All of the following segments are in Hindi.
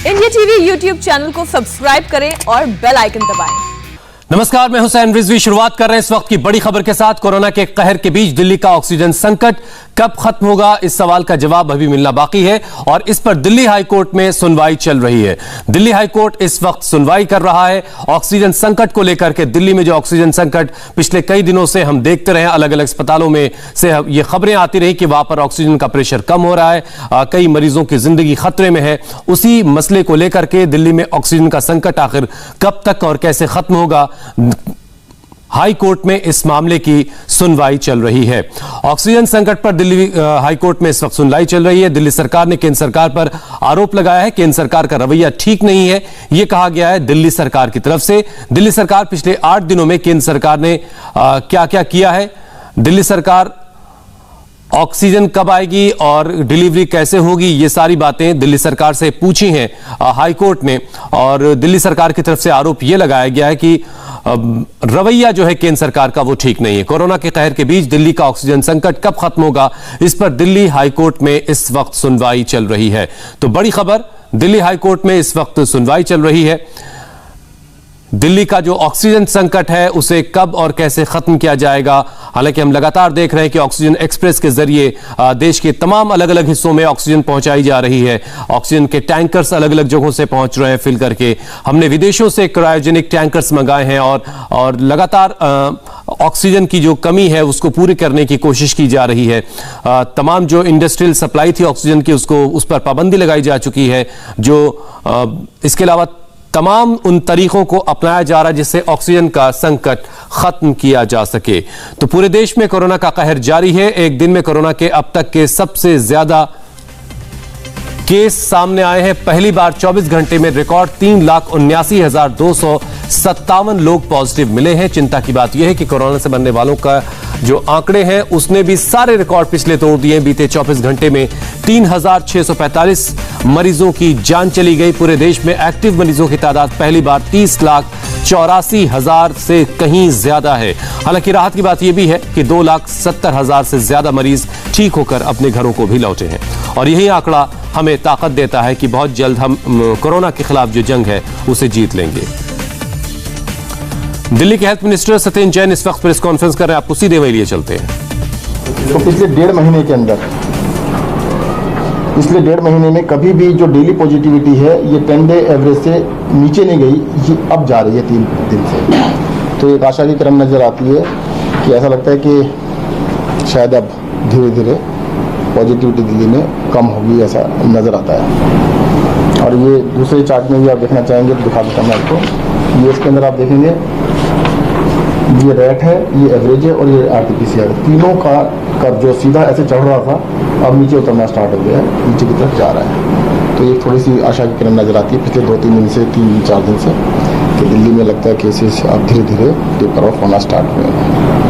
इंडिया टीवी यूट्यूब चैनल को सब्सक्राइब करें और बेल आइकन दबाएं। नमस्कार, मैं हुसैन रिजवी। शुरुआत कर रहे हैं इस वक्त की बड़ी खबर के साथ। कोरोना के कहर के बीच दिल्ली का ऑक्सीजन संकट कब खत्म होगा, इस सवाल का जवाब अभी मिलना बाकी है और इस पर दिल्ली हाई कोर्ट में सुनवाई चल रही है। दिल्ली हाई कोर्ट इस वक्त सुनवाई कर रहा है ऑक्सीजन संकट को लेकर के। दिल्ली में जो ऑक्सीजन संकट पिछले कई दिनों से हम देखते रहे, अलग अलग अस्पतालों में से ये खबरें आती रही कि वहां पर ऑक्सीजन का प्रेशर कम हो रहा है, कई मरीजों की जिंदगी खतरे में है। उसी मसले को लेकर के दिल्ली में ऑक्सीजन का संकट आखिर कब तक और कैसे खत्म होगा, हाई कोर्ट में इस मामले की सुनवाई चल रही है। ऑक्सीजन संकट पर दिल्ली हाई कोर्ट में इस वक्त सुनवाई चल रही है। दिल्ली सरकार ने केंद्र सरकार पर आरोप लगाया है कि केंद्र सरकार का रवैया ठीक नहीं है। यह कहा गया है दिल्ली सरकार की तरफ से। दिल्ली सरकार पिछले 8 दिनों में केंद्र सरकार ने क्या क्या किया है, दिल्ली सरकार ऑक्सीजन कब आएगी और डिलीवरी कैसे होगी, ये सारी बातें दिल्ली सरकार से पूछी हैं हाई कोर्ट ने। और दिल्ली सरकार की तरफ से आरोप यह लगाया गया है कि रवैया जो है केंद्र सरकार का वो ठीक नहीं है। कोरोना के कहर के बीच दिल्ली का ऑक्सीजन संकट कब खत्म होगा, इस पर दिल्ली हाई कोर्ट में इस वक्त सुनवाई चल रही है। तो बड़ी खबर, दिल्ली हाई कोर्ट में इस वक्त सुनवाई चल रही है। दिल्ली का जो ऑक्सीजन संकट है उसे कब और कैसे खत्म किया जाएगा। हालांकि हम लगातार देख रहे हैं कि ऑक्सीजन एक्सप्रेस के जरिए देश के तमाम अलग अलग हिस्सों में ऑक्सीजन पहुंचाई जा रही है। ऑक्सीजन के टैंकर्स अलग अलग जगहों से पहुंच रहे हैं फिल करके। हमने विदेशों से क्रायोजेनिक टैंकर्स मंगाए हैं और लगातार ऑक्सीजन की जो कमी है उसको पूरी करने की कोशिश की जा रही है। तमाम जो इंडस्ट्रियल सप्लाई थी ऑक्सीजन की उस पर पाबंदी लगाई जा चुकी है। इसके अलावा तमाम उन तरीकों को अपनाया जा रहा है जिससे ऑक्सीजन का संकट खत्म किया जा सके। तो पूरे देश में कोरोना का कहर जारी है। एक दिन में कोरोना के अब तक के सबसे ज्यादा केस सामने आए हैं। पहली बार 24 घंटे में रिकॉर्ड 3,79,257 लोग पॉजिटिव मिले हैं। चिंता की बात यह है कि कोरोना से मरने वालों का जो आंकड़े हैं उसने भी सारे रिकॉर्ड पिछले तोड़ दिए। बीते 24 घंटे में 3,645 मरीजों की जान चली गई। पूरे देश में एक्टिव मरीजों की तादाद पहली बार 30,84,000 से कहीं ज्यादा है। हालांकि राहत की बात यह भी है कि 2,70,000 से ज्यादा मरीज ठीक होकर अपने घरों को भी लौटे हैं और यही आंकड़ा हमें ताकत देता है कि बहुत जल्द हम कोरोना के खिलाफ जो जंग है उसे जीत लेंगे। दिल्ली के हेल्थ मिनिस्टर सत्येंद्र जैन इस वक्त प्रेस कॉन्फ्रेंस कर रहे हैं, आपको सीधे वही लिए चलते हैं। तो पिछले 1.5 महीने के अंदर, पिछले 1.5 महीने में कभी भी जो डेली पॉजिटिविटी है ये 10 डे एवरेज से नीचे नहीं गई, ये अब जा रही है 3 दिन से। तो एक आशा की किरण नजर आती है कि ऐसा लगता है कि शायद अब धीरे धीरे पॉजिटिविटी दिल्ली में कम होगी, ऐसा नज़र आता है। और ये दूसरे चार्ट में भी आप देखना चाहेंगे तो दिखा देता मैं आपको। ये इसके अंदर आप देखेंगे ये रेट है, ये एवरेज है और ये RT-PCR, तीनों का कर्व जो सीधा ऐसे चढ़ रहा था अब नीचे उतरना स्टार्ट हो गया है, नीचे की तरफ जा रहा है। तो एक थोड़ी सी आशा की किरण नज़र आती है पिछले 2-3 दिन से, 3-4 दिन से, कि दिल्ली में लगता है केसेस अब धीरे धीरे टेपर ऑफ होना स्टार्ट हुए हैं।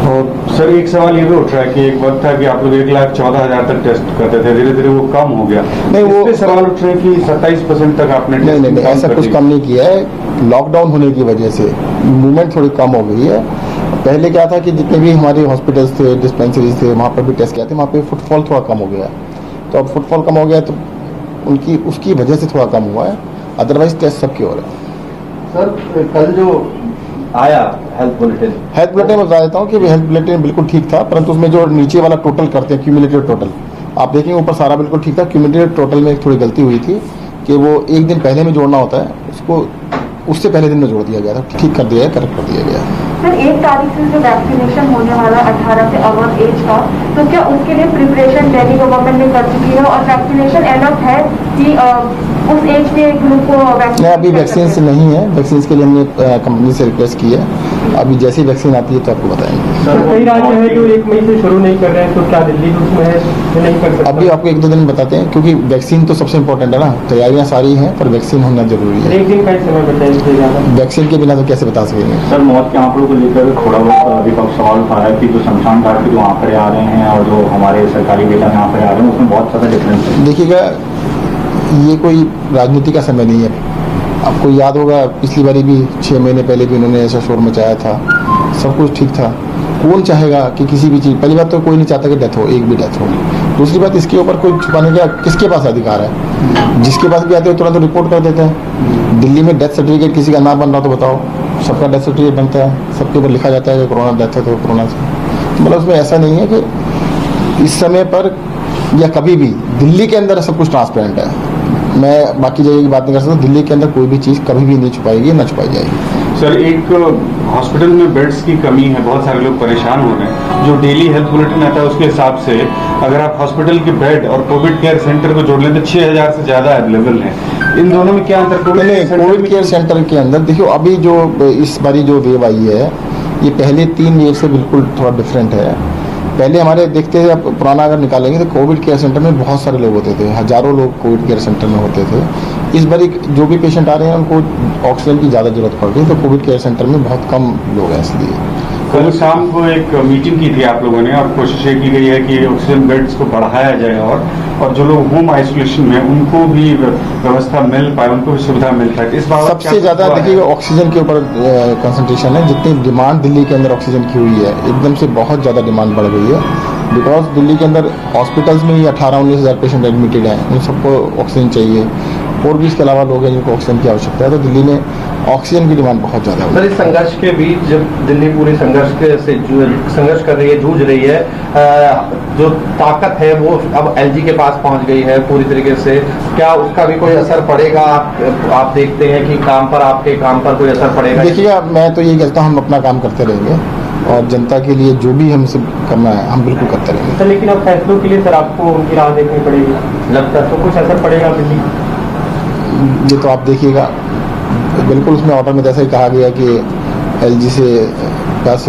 और सर एक सवाल ये भी उठ रहा है कि एक वक्त था कि आप लोग 1,14,000 तक टेस्ट करते थे, धीरे धीरे वो कम हो गया। नहीं, वो सवाल उठ रहे हैं कि 27% तक आपने नहीं ऐसा कुछ कम नहीं किया है। लॉकडाउन होने की वजह से मूवमेंट थोड़ी कम हो गई है। पहले क्या था कि जितने भी हमारे हॉस्पिटल्स थे, डिस्पेंसरीज थे, वहाँ पर भी टेस्ट किया थे, वहाँ पे फुटफॉल थोड़ा कम हो गया। तो अब फुटफॉल कम हो गया तो उसकी वजह से थोड़ा कम हुआ है, अदरवाइज टेस्ट सबके हो रहे हैं। सर कल जो आया हेल्थ बुलेटिन मैं बता देता हूँ कि हेल्थ बुलेटिन बिल्कुल ठीक था, परंतु उसमें जो नीचे वाला टोटल करते हैं क्यूमुलेटिव टोटल, आप देखेंगे ऊपर सारा बिल्कुल ठीक था। क्यूमुलेटिव टोटल में थोड़ी गलती हुई थी कि वो एक दिन पहले में जोड़ना होता है, उसको उससे पहले दिन में जोड़ दिया गया था, ठीक कर दिया है, करेक्ट कर दिया गया है। सर 1 तारीख से जो वैक्सीनेशन होने वाला 18 से अबव एज का, तो क्या उसके लिए प्रिपरेशन दिल्ली गवर्नमेंट ने कर चुकी है और वैक्सीनेशन अलर्ट है कि उस एज के ग्रुप को वैक्सीन? अभी वैक्सीन नहीं है, वैक्सीन के लिए हमने कंपनी से रिक्वेस्ट की है। अभी जैसी वैक्सीन आती है तो आपको बताएंगे। सर कई राज्य हैं जो 1 मई से शुरू नहीं कर रहे हैं, तो क्या दिल्ली उसमें है नहीं कर सकते? अभी आपको 1-2 दिन बताते हैं, क्योंकि वैक्सीन तो सबसे इम्पोर्टेंट है ना। तैयारियां सारी हैं पर वैक्सीन होना जरूरी है। एक दिन का समय बताइए। वैक्सीन के बिना तो कैसे बता सकेंगे? सर मौत के आंकड़ों को लेकर थोड़ा बहुत विपक्ष सवाल उठा है कि जो शमशान घाट के जो आंकड़े आ रहे हैं और जो हमारे सरकारी डेटा में आंकड़े आ रहे हैं उसमें बहुत ज़्यादा डिफरेंस है। देखिएगा, ये कोई राजनीति का समय नहीं है। आपको याद होगा पिछली बारी भी 6 महीने पहले भी उन्होंने ऐसा शोर मचाया था, सब कुछ ठीक था। कौन चाहेगा कि किसी भी चीज़, पहली बात तो कोई नहीं चाहता कि डेथ हो, एक भी डेथ हो, दूसरी बात, इसके ऊपर कोई छुपाने का किसके पास अधिकार है? जिसके पास भी आते हो तुरंत रिपोर्ट कर देते हैं। दिल्ली में डेथ सर्टिफिकेट किसी का ना बन रहा तो बताओ, सबका डेथ सर्टिफिकेट बनता है, सबके ऊपर लिखा जाता है कि कोरोना डेथ है तो कोरोना से, मतलब उसमें ऐसा नहीं है कि इस समय पर या कभी भी दिल्ली के अंदर सब कुछ ट्रांसपेरेंट है। मैं बाकी जगह की बात नहीं कर सकता, दिल्ली के अंदर कोई भी चीज़ कभी भी नहीं छुपाएगी, ना छुपाई जाएगी। सर, एक हॉस्पिटल में बेड्स की कमी है, बहुत सारे लोग परेशान हो रहे हैं। जो डेली हेल्थ बुलेटिन आता है उसके हिसाब से अगर आप हॉस्पिटल के बेड और कोविड केयर सेंटर को जोड़ लें तो 6000 से ज़्यादा अवेलेबल है। इन दोनों में क्या अंतर? कोविड केयर सेंटर के अंदर देखियो, अभी जो इस बारी जो वेव आई है ये पहले 3 वेव से बिल्कुल थोड़ा डिफरेंट है। पहले हमारे देखते थे, अब पुराना अगर निकालेंगे तो कोविड केयर सेंटर में बहुत सारे लोग होते थे, हजारों लोग कोविड केयर सेंटर में होते थे। इस बारी जो भी पेशेंट आ रहे हैं उनको ऑक्सीजन की ज़्यादा जरूरत पड़ रही है, तो कोविड केयर सेंटर में बहुत कम लोग हैं। इसलिए कल शाम को एक मीटिंग की थी आप लोगों ने और कोशिश ये की गई है कि ऑक्सीजन बेड्स को बढ़ाया जाए और जो लोग होम आइसोलेशन में उनको भी व्यवस्था मिल पाए, उनको भी सुविधा मिल पाए। इस बात सबसे ज़्यादा देखिए ऑक्सीजन के ऊपर कंसंट्रेशन है। जितनी डिमांड दिल्ली के अंदर ऑक्सीजन की हुई है, एकदम से बहुत ज़्यादा डिमांड बढ़ गई है। बिकॉज दिल्ली के अंदर हॉस्पिटल्स में ही 18-19 हज़ार पेशेंट एडमिटेड हैं, उन सबको ऑक्सीजन चाहिए, और भी इसके अलावा लोग हैं जिनको ऑक्सीजन की आवश्यकता है। तो दिल्ली में ऑक्सीजन की डिमांड बहुत ज़्यादा है। सर, इस संघर्ष के बीच जब दिल्ली पूरी संघर्ष कर रही है, जूझ रही है, जो ताकत है वो अब एलजी के पास पहुंच गई है पूरी तरीके से, क्या उसका भी कोई असर पड़ेगा? आप देखते हैं कि आपके काम पर कोई असर पड़ेगा? देखिए, मैं तो ये कहता हूँ हम अपना काम करते रहेंगे और जनता के लिए जो भी हमसे करना है हम बिल्कुल करते रहेंगे। सर, लेकिन अब फैसलों के लिए सर आपको उनकी राह देखनी पड़ेगी, लगता है तो कुछ असर पड़ेगा दिल्ली? ये तो आप देखिएगा, बिल्कुल उसमें ऑर्डर में जैसा ही कहा गया कि एलजी से बस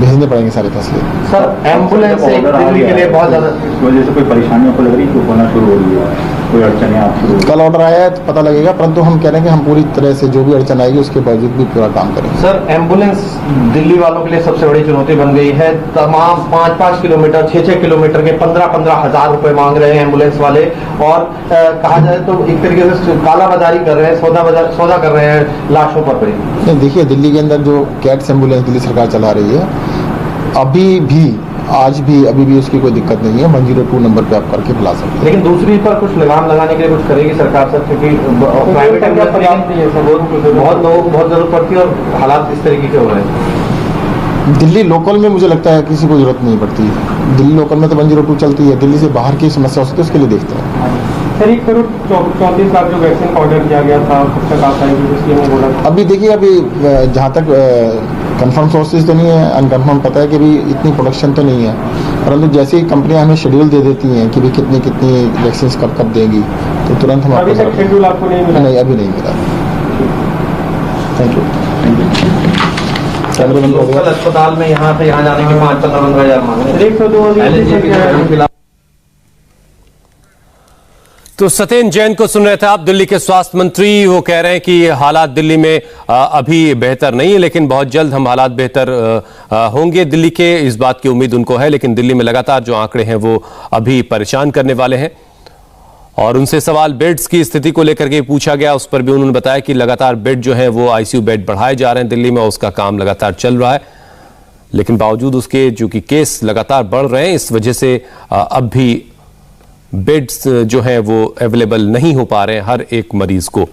भेजने पड़ेंगे सारे फैसले। सर, एम्बुलेंस से दिल्ली के लिए बहुत ज़्यादा इस वजह से कोई परेशानी आपको लग रही है, होना शुरू हो रही है, कोई अड़चन है आपको? कल ऑर्डर आया है तो पता लगेगा, परंतु हम कह रहे हैं कि हम पूरी तरह से जो भी अड़चन आएगी उसके बावजूद भी पूरा काम करेंगे। सर, एम्बुलेंस दिल्ली वालों के लिए सबसे बड़ी चुनौती बन गई है। तमाम 5-5 किलोमीटर 6-6 किलोमीटर के 15-15 हज़ार रुपए मांग रहे हैं एम्बुलेंस वाले, और कहा जाए तो एक तरीके से कालाबाजारी कर रहे हैं, सौदा कर रहे हैं लाशों पर। नहीं, देखिए दिल्ली के अंदर जो कैट्स एम्बुलेंस दिल्ली सरकार चला रही है, अभी भी उसकी कोई दिक्कत नहीं है। 102 नंबर पे आप करके बुला सकते हैं। लेकिन दूसरी पर कुछ लगाम लगाने के लिए कुछ करेगी सरकार सर, क्योंकि प्राइवेट बहुत लोगों को बहुत जरूरत पड़ती है और हालात इस तरीके के हो रहे हैं। दिल्ली लोकल में मुझे लगता है किसी को जरूरत नहीं पड़ती है। दिल्ली लोकल में तो 102 चलती है, दिल्ली से बाहर की समस्या हो सकती है उसके लिए देखते हैं। सर, 1 करोड़ 34 लाख जो वैक्सीन का ऑर्डर किया गया था, कब तक आता है इसलिए मैं बोला था। अभी देखिए, अभी जहाँ तक कंफर्म सोर्सेज तो नहीं है, अनकन्फर्म पता है कि भी इतनी प्रोडक्शन तो नहीं है, परंतु जैसे ही कंपनियां हमें शेड्यूल दे देती हैं कि भी कितनी वैक्सीन कब देंगी, तो तुरंत हम अभी तक शेड्यूल आपको नहीं मिला? नहीं, अभी नहीं मिला। Thank you. लोकल अस्पताल में यहाँ से यहाँ जाने के 5-15 हज़ार मांगे। 102 तो सत्येंद्र जैन को सुन रहे थे आप, दिल्ली के स्वास्थ्य मंत्री। वो कह रहे हैं कि हालात दिल्ली में अभी बेहतर नहीं है, लेकिन बहुत जल्द हम हालात बेहतर होंगे दिल्ली के, इस बात की उम्मीद उनको है। लेकिन दिल्ली में लगातार जो आंकड़े हैं वो अभी परेशान करने वाले हैं। और उनसे सवाल बेड्स की स्थिति को लेकर के पूछा गया, उस पर भी उन्होंने बताया कि लगातार बेड जो है वो आईसीयू बेड बढ़ाए जा रहे हैं दिल्ली में, उसका काम लगातार चल रहा है। लेकिन बावजूद उसके जो कि केस लगातार बढ़ रहे हैं, इस वजह से अब भी बेड्स जो है वो अवेलेबल नहीं हो पा रहे हैं हर एक मरीज को।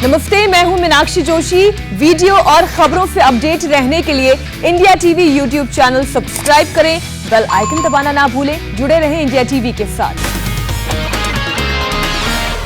नमस्ते, मैं हूं मीनाक्षी जोशी। वीडियो और खबरों से अपडेट रहने के लिए India TV YouTube channel subscribe करें, बेल आइकन दबाना ना भूलें। जुड़े रहें इंडिया टीवी के साथ।